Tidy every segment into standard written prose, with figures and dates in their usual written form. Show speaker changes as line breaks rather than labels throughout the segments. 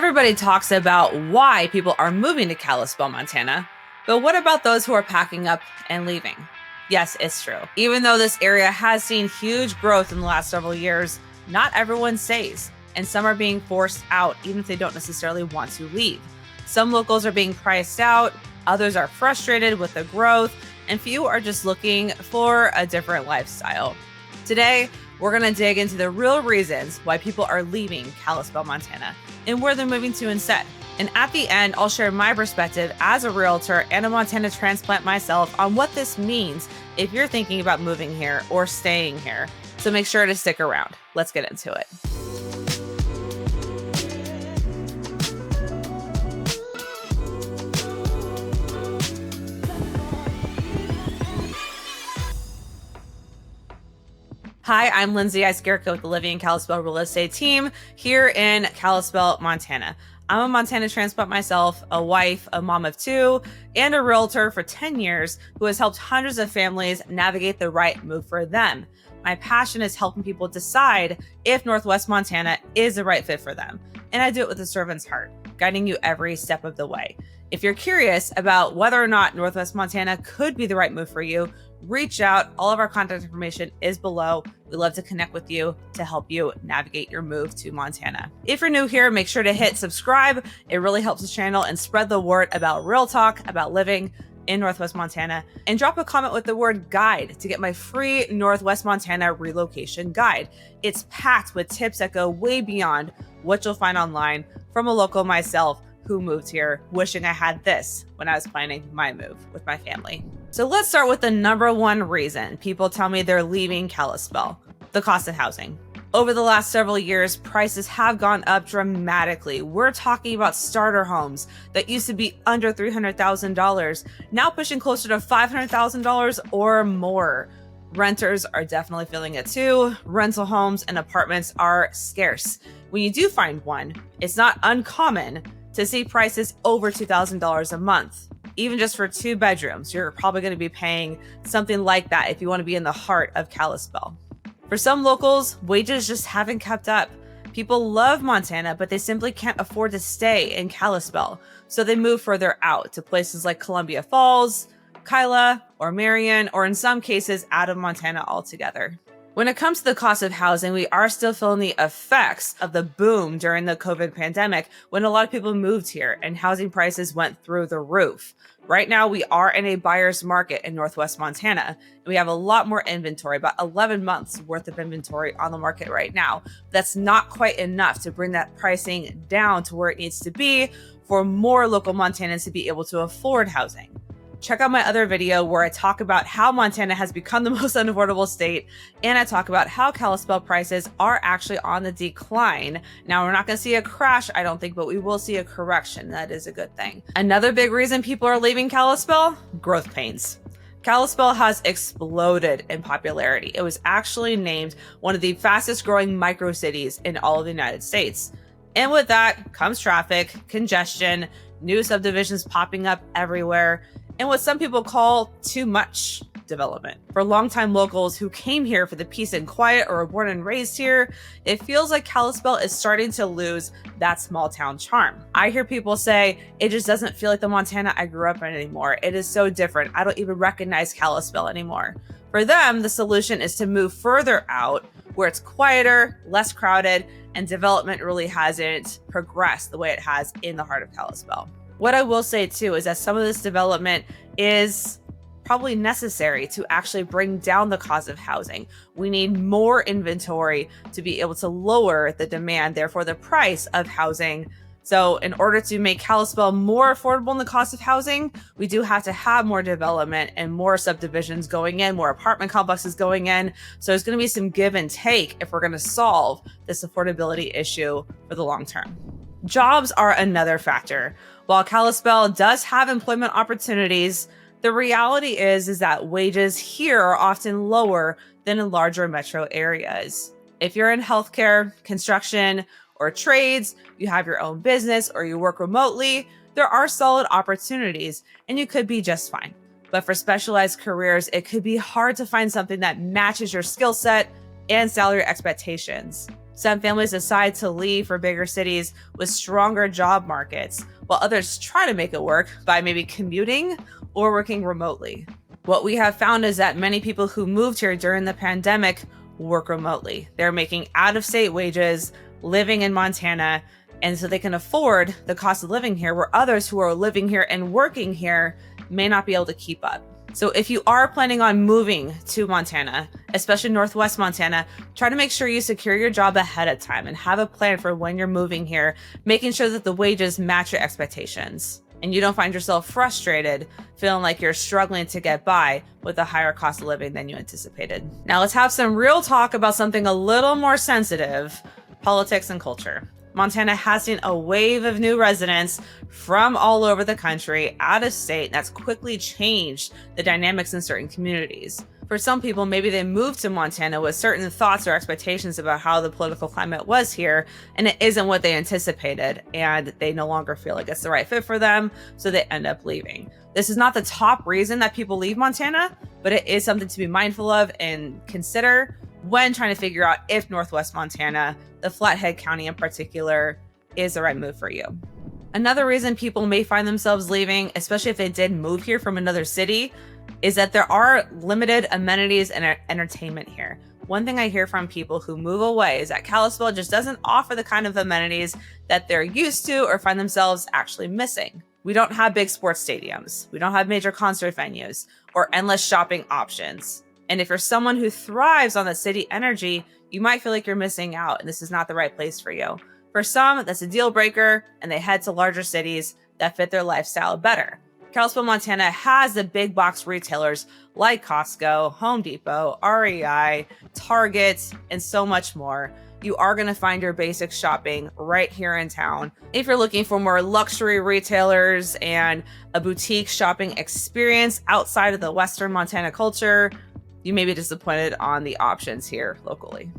Everybody talks about why people are moving to Kalispell, Montana, but what about those who are packing up and leaving? Yes, it's true. Even though this area has seen huge growth in the last several years, not everyone stays, and some are being forced out even if they don't necessarily want to leave. Some locals are being priced out, others are frustrated with the growth, and few are just looking for a different lifestyle. Today, we're going to dig into the real reasons why people are leaving Kalispell, Montana, and where they're moving to instead. And at the end, I'll share my perspective as a realtor and a Montana transplant myself on what this means if you're thinking about moving here or staying here. So make sure to stick around. Let's get into it. Hi, I'm Lindsay Iskerka with the Living in Kalispell Real Estate team here in Kalispell, Montana. I'm a Montana transplant myself, a wife, a mom of two, and a realtor for 10 years who has helped hundreds of families navigate the right move for them. My passion is helping people decide if Northwest Montana is the right fit for them. And I do it with a servant's heart, guiding you every step of the way. If you're curious about whether or not Northwest Montana could be the right move for you, reach out. All of our contact information is below. We love to connect with you to help you navigate your move to Montana. If you're new here, make sure to hit subscribe. It really helps the channel and spread the word about real talk, about living in Northwest Montana. And drop a comment with the word guide to get my free Northwest Montana relocation guide. It's packed with tips that go way beyond what you'll find online from a local myself who moved here, wishing I had this when I was planning my move with my family. So let's start with the number one reason people tell me they're leaving Kalispell: the cost of housing. Over the last several years, prices have gone up dramatically. We're talking about starter homes that used to be under $300,000, now pushing closer to $500,000 or more. Renters are definitely feeling it too. Rental homes and apartments are scarce. When you do find one, it's not uncommon to see prices over $2,000 a month. Even just for 2 bedrooms, you're probably going to be paying something like that if you want to be in the heart of Kalispell. For some locals, wages just haven't kept up. People love Montana, but they simply can't afford to stay in Kalispell. So they move further out to places like Columbia Falls, Kyla, or Marion, or in some cases out of Montana altogether. When it comes to the cost of housing, we are still feeling the effects of the boom during the COVID pandemic when a lot of people moved here and housing prices went through the roof. Right now, we are in a buyer's market in Northwest Montana. And we have a lot more inventory, about 11 months worth of inventory on the market right now. That's not quite enough to bring that pricing down to where it needs to be for more local Montanans to be able to afford housing. Check out my other video where I talk about how Montana has become the most unaffordable state, and I talk about how Kalispell prices are actually on the decline. Now, we're not going to see a crash, I don't think, but we will see a correction. That is a good thing. Another big reason people are leaving Kalispell: growth pains. Kalispell has exploded in popularity. It was actually named one of the fastest growing micro cities in all of the United States. And with that comes traffic, congestion, new subdivisions popping up everywhere, and what some people call too much development. For longtime locals who came here for the peace and quiet or were born and raised here, it feels like Kalispell is starting to lose that small town charm. I hear people say, it just doesn't feel like the Montana I grew up in anymore. It is so different. I don't even recognize Kalispell anymore. For them, the solution is to move further out where it's quieter, less crowded, and development really hasn't progressed the way it has in the heart of Kalispell. What I will say too is that some of this development is probably necessary to actually bring down the cost of housing. We need more inventory to be able to lower the demand, therefore the price of housing. So in order to make Kalispell more affordable in the cost of housing, we do have to have more development and more subdivisions going in, more apartment complexes going in. So there's going to be some give and take if we're going to solve this affordability issue for the long term. Jobs are another factor. While Kalispell does have employment opportunities, the reality is that wages here are often lower than in larger metro areas. If you're in healthcare, construction, or trades, you have your own business, or you work remotely, there are solid opportunities and you could be just fine. But for specialized careers, it could be hard to find something that matches your skill set and salary expectations. Some families decide to leave for bigger cities with stronger job markets, while others try to make it work by maybe commuting or working remotely. What we have found is that many people who moved here during the pandemic work remotely. They're making out-of-state wages, living in Montana, and so they can afford the cost of living here, where others who are living here and working here may not be able to keep up. So if you are planning on moving to Montana, especially Northwest Montana, try to make sure you secure your job ahead of time and have a plan for when you're moving here, making sure that the wages match your expectations and you don't find yourself frustrated, feeling like you're struggling to get by with a higher cost of living than you anticipated. Now let's have some real talk about something a little more sensitive, politics and culture. Montana has seen a wave of new residents from all over the country, out of state, and that's quickly changed the dynamics in certain communities. For some people, maybe they moved to Montana with certain thoughts or expectations about how the political climate was here, and it isn't what they anticipated, and they no longer feel like it's the right fit for them, so they end up leaving. This is not the top reason that people leave Montana, but it is something to be mindful of and consider when trying to figure out if Northwest Montana, the Flathead County in particular, is the right move for you. Another reason people may find themselves leaving, especially if they did move here from another city, is that there are limited amenities and entertainment here. One thing I hear from people who move away is that Kalispell just doesn't offer the kind of amenities that they're used to or find themselves actually missing. We don't have big sports stadiums. We don't have major concert venues or endless shopping options. And if you're someone who thrives on the city energy, you might feel like you're missing out and this is not the right place for you. For some, that's a deal breaker and they head to larger cities that fit their lifestyle better. Kalispell, Montana has the big box retailers like Costco, Home Depot, REI, Target, and so much more. You are going to find your basic shopping right here in town. If you're looking for more luxury retailers and a boutique shopping experience outside of the Western Montana culture, you may be disappointed on the options here locally.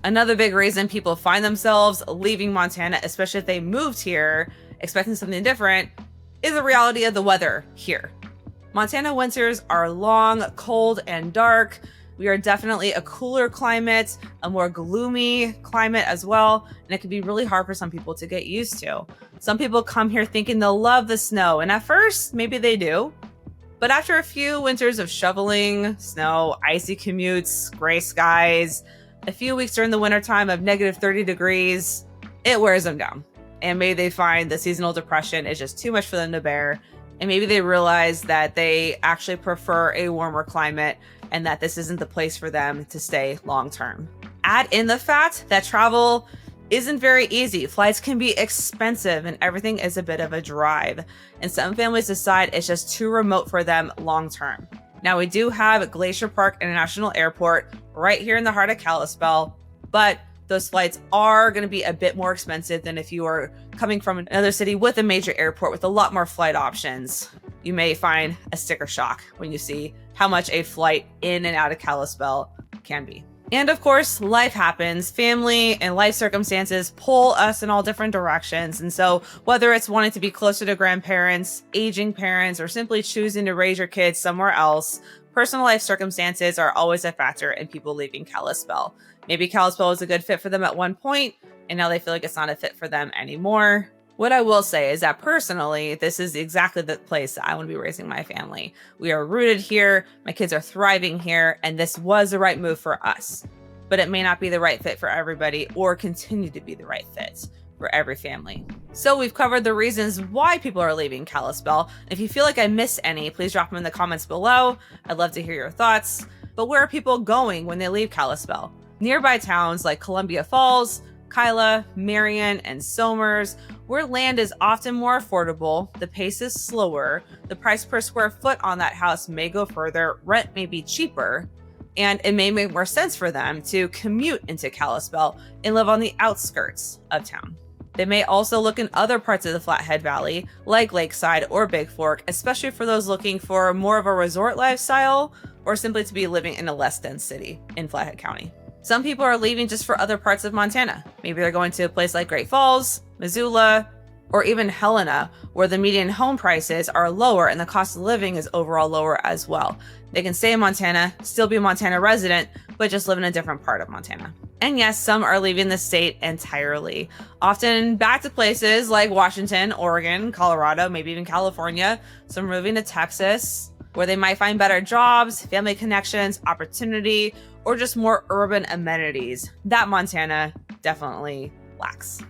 Another big reason people find themselves leaving Montana, especially if they moved here expecting something different, is the reality of the weather here. Montana winters are long, cold, and dark. We are definitely a cooler climate, a more gloomy climate as well, and it can be really hard for some people to get used to. Some people come here thinking they'll love the snow, and at first, maybe they do. But after a few winters of shoveling, snow, icy commutes, gray skies, a few weeks during the wintertime of negative 30 degrees, it wears them down. And maybe they find the seasonal depression is just too much for them to bear. And maybe they realize that they actually prefer a warmer climate and that this isn't the place for them to stay long term. Add in the fact that travel isn't very easy. Flights can be expensive and everything is a bit of a drive. And some families decide it's just too remote for them long term. Now we do have Glacier Park International Airport right here in the heart of Kalispell, but those flights are going to be a bit more expensive than if you are coming from another city with a major airport with a lot more flight options. You may find a sticker shock when you see how much a flight in and out of Kalispell can be. And of course, life happens. Family and life circumstances pull us in all different directions. And so whether it's wanting to be closer to grandparents, aging parents, or simply choosing to raise your kids somewhere else, personal life circumstances are always a factor in people leaving Kalispell. Maybe Kalispell was a good fit for them at one point, and now they feel like it's not a fit for them anymore. What I will say is that personally, this is exactly the place that I want to be raising my family. We are rooted here, my kids are thriving here, and this was the right move for us. But it may not be the right fit for everybody or continue to be the right fit for every family. So we've covered the reasons why people are leaving Kalispell. If you feel like I missed any, please drop them in the comments below. I'd love to hear your thoughts. But where are people going when they leave Kalispell? Nearby towns like Columbia Falls, Kyla, Marion, and Somers, where land is often more affordable, the pace is slower, the price per square foot on that house may go further, rent may be cheaper, and it may make more sense for them to commute into Kalispell and live on the outskirts of town. They may also look in other parts of the Flathead Valley, like Lakeside or Big Fork, especially for those looking for more of a resort lifestyle or simply to be living in a less dense city in Flathead County. Some people are leaving just for other parts of Montana. Maybe they're going to a place like Great Falls, Missoula, or even Helena, where the median home prices are lower and the cost of living is overall lower as well. They can stay in Montana, still be a Montana resident, but just live in a different part of Montana. And yes, some are leaving the state entirely, often back to places like Washington, Oregon, Colorado, maybe even California. Some moving to Texas, where they might find better jobs, family connections, opportunity, or just more urban amenities that Montana definitely lacks.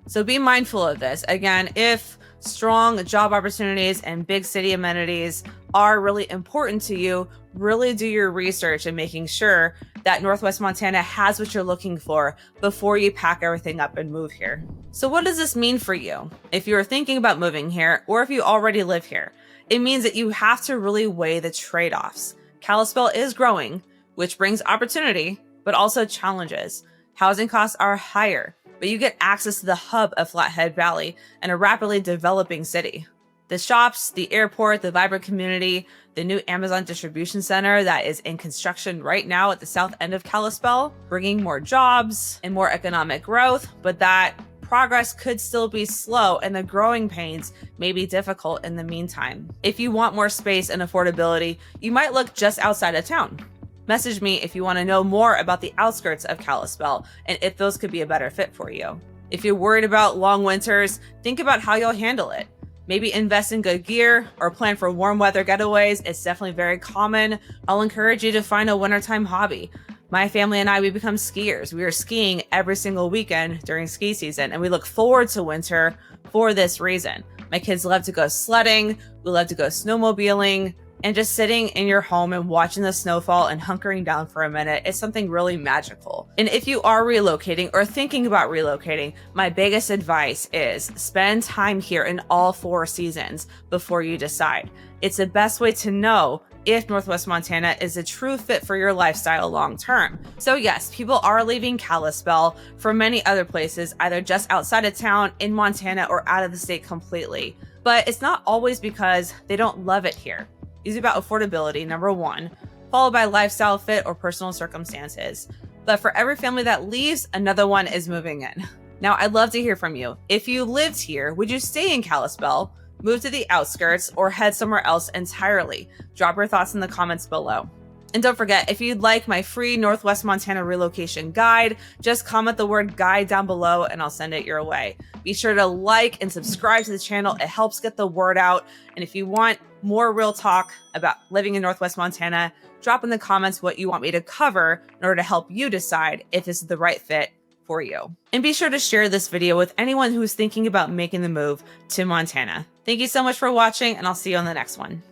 So be mindful of this. Again, if strong job opportunities and big city amenities are really important to you, really do your research in making sure that Northwest Montana has what you're looking for before you pack everything up and move here. So what does this mean for you? If you're thinking about moving here, or if you already live here, it means that you have to really weigh the trade-offs. Kalispell is growing, which brings opportunity, but also challenges. Housing costs are higher, but you get access to the hub of Flathead Valley and a rapidly developing city. The shops, the airport, the vibrant community, the new Amazon distribution center that is in construction right now at the south end of Kalispell, bringing more jobs and more economic growth, but that progress could still be slow and the growing pains may be difficult in the meantime. If you want more space and affordability, you might look just outside of town. Message me if you want to know more about the outskirts of Kalispell and if those could be a better fit for you. If you're worried about long winters, think about how you'll handle it. Maybe invest in good gear or plan for warm weather getaways. It's definitely very common. I'll encourage you to find a wintertime hobby. My family and I, we become skiers. We are skiing every single weekend during ski season, and we look forward to winter for this reason. My kids love to go sledding. We love to go snowmobiling. And just sitting in your home and watching the snowfall and hunkering down for a minute is something really magical. And if you are relocating or thinking about relocating, my biggest advice is spend time here in all 4 seasons before you decide. It's the best way to know if Northwest Montana is a true fit for your lifestyle long term. So yes, people are leaving Kalispell for many other places, either just outside of town, in Montana, or out of the state completely. But it's not always because they don't love it here. It's about affordability, number 1, followed by lifestyle fit or personal circumstances. But for every family that leaves, another one is moving in. Now, I'd love to hear from you. If you lived here, would you stay in Kalispell, move to the outskirts, or head somewhere else entirely? Drop your thoughts in the comments below. And don't forget, if you'd like my free Northwest Montana relocation guide, just comment the word guide down below and I'll send it your way. Be sure to like and subscribe to the channel. It helps get the word out. And if you want more real talk about living in Northwest Montana, drop in the comments what you want me to cover in order to help you decide if this is the right fit for you. And be sure to share this video with anyone who's thinking about making the move to Montana. Thank you so much for watching, and I'll see you on the next one.